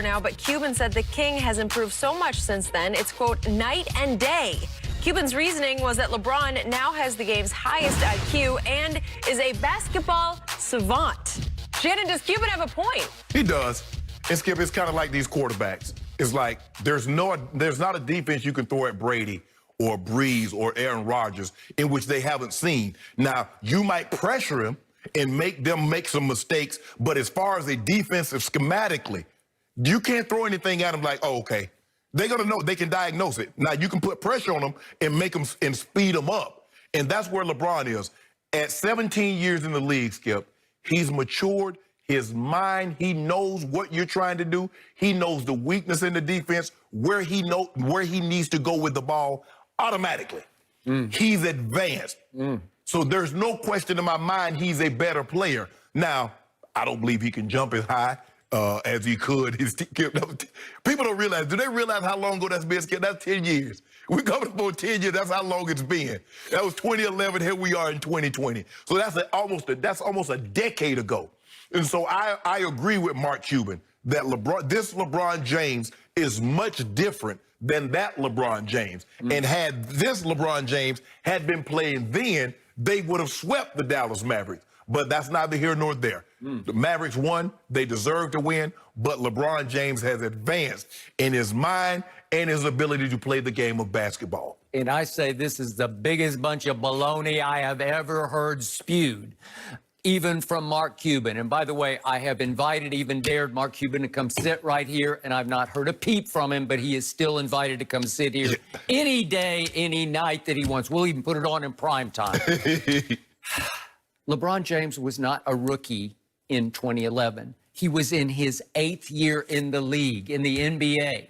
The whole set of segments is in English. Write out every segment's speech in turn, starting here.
now, but Cuban said the King has improved so much since then. It's, quote, night and day. Cuban's reasoning was that LeBron now has the game's highest IQ and is a basketball savant. Shannon, does Cuban have a point? He does. And Skip, it's kind of like these quarterbacks. It's like there's not a defense you can throw at Brady or Breeze or Aaron Rodgers in which they haven't seen. Now, you might pressure him and make them make some mistakes, but as far as a defensive schematically, you can't throw anything at them like, oh, okay. They're going to know. They can diagnose it. Now, you can put pressure on them and make them and speed them up. And that's where LeBron is. At 17 years in the league, Skip, he's matured. His mind, he knows what you're trying to do. He knows the weakness in the defense, where he needs to go with the ball automatically. He's advanced. So there's no question in my mind he's a better player. Now, I don't believe he can jump as high as he could. People don't realize, do they realize how long ago that's been, Skip? That's 10 years. We're coming up on 10 years. That's how long it's been. That was 2011. Here we are in 2020. So that's almost a decade ago. And so I agree with Mark Cuban that this LeBron James is much different than that LeBron James. And had this LeBron James had been playing then, they would have swept the Dallas Mavericks. But that's neither here nor there. The Mavericks won. They deserve to win. But LeBron James has advanced in his mind and his ability to play the game of basketball. And I say this is the biggest bunch of baloney I have ever heard spewed, even from Mark Cuban. And by the way, I have invited, even dared Mark Cuban to come sit right here, and I've not heard a peep from him, but he is still invited to come sit here any day, any night that he wants. We'll even put it on in prime time. LeBron James was not a rookie in 2011. He was in his 8th year in the league, in the NBA.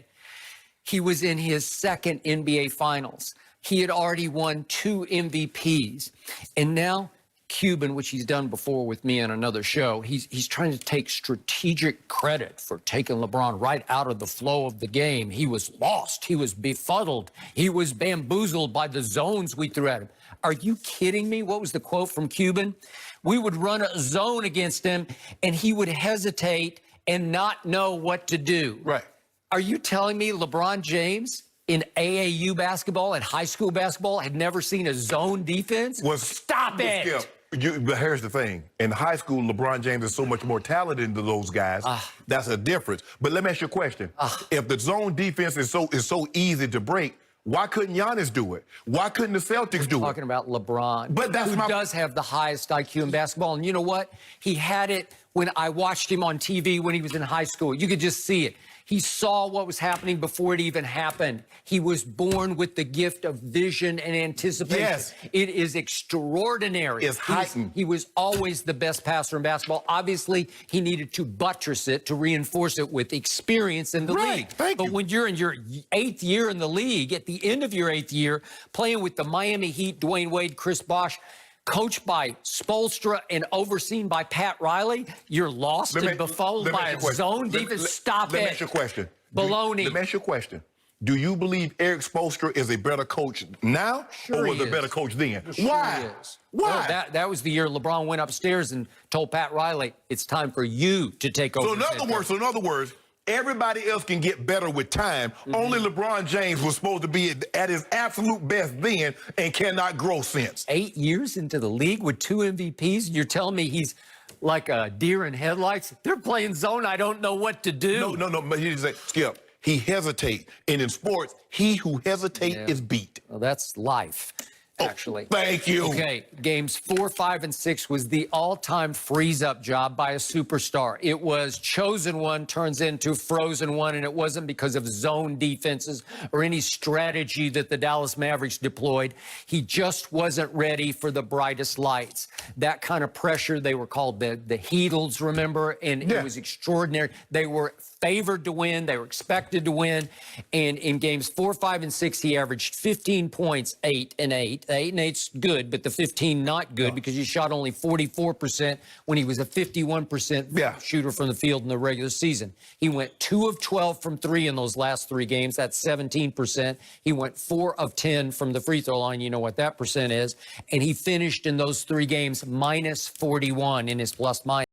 He was in his 2nd NBA Finals. He had already won 2 MVPs. And now Cuban, which he's done before with me on another show, he's trying to take strategic credit for taking LeBron right out of the flow of the game. He was lost. He was befuddled. He was bamboozled by the zones we threw at him. Are you kidding me? What was the quote from Cuban? We would run a zone against him, and he would hesitate and not know what to do. Right. Are you telling me LeBron James in AAU basketball and high school basketball had never seen a zone defense? Stop it. But here's the thing. In high school, LeBron James is so much more talented than those guys. That's a difference. But let me ask you a question. If the zone defense is so easy to break, why couldn't Giannis do it? Why couldn't the Celtics do it? Talking about LeBron, but who does have the highest IQ in basketball. And you know what? He had it when I watched him on TV when he was in high school. You could just see it. He saw what was happening before it even happened. He was born with the gift of vision and anticipation. Yes. It is extraordinary. It's heightened. He was always the best passer in basketball. Obviously, he needed to buttress it, to reinforce it with experience in the league. But when you're in your 8th year in the league, at the end of your 8th year, playing with the Miami Heat, Dwayne Wade, Chris Bosh, coached by Spoelstra and overseen by Pat Riley, you're lost and befuddled by a zone defense. Stop it. Let me ask you a question. Baloney. Let me ask you a question. Do you believe Eric Spoelstra is a better coach now or was a better coach then? Why? Why? Well, that was the year LeBron went upstairs and told Pat Riley, it's time for you to take over. So in other words, everybody else can get better with time. Only LeBron James was supposed to be at his absolute best then and cannot grow since. 8 years into the league with 2 MVPs? You're telling me he's like a deer in headlights? They're playing zone. I don't know what to do. No. But he didn't say, Skip, he hesitate. And in sports, he who hesitates is beat. Well, that's life. Actually. Thank you. Okay, games 4, 5, and 6 was the all-time freeze-up job by a superstar. It was chosen one turns into frozen one, and it wasn't because of zone defenses or any strategy that the Dallas Mavericks deployed. He just wasn't ready for the brightest lights. That kind of pressure, they were called the Heatles, remember? And it was extraordinary. They were favored to win. They were expected to win. And in games 4, 5, and 6, he averaged 15 points, 8 and 8. 8 and 8's good, but the 15 not good because he shot only 44% when he was a 51% shooter from the field in the regular season. He went 2 of 12 from 3 in those last 3 games. That's 17%. He went 4 of 10 from the free throw line. You know what that percent is. And he finished in those 3 games minus 41 in his plus minus.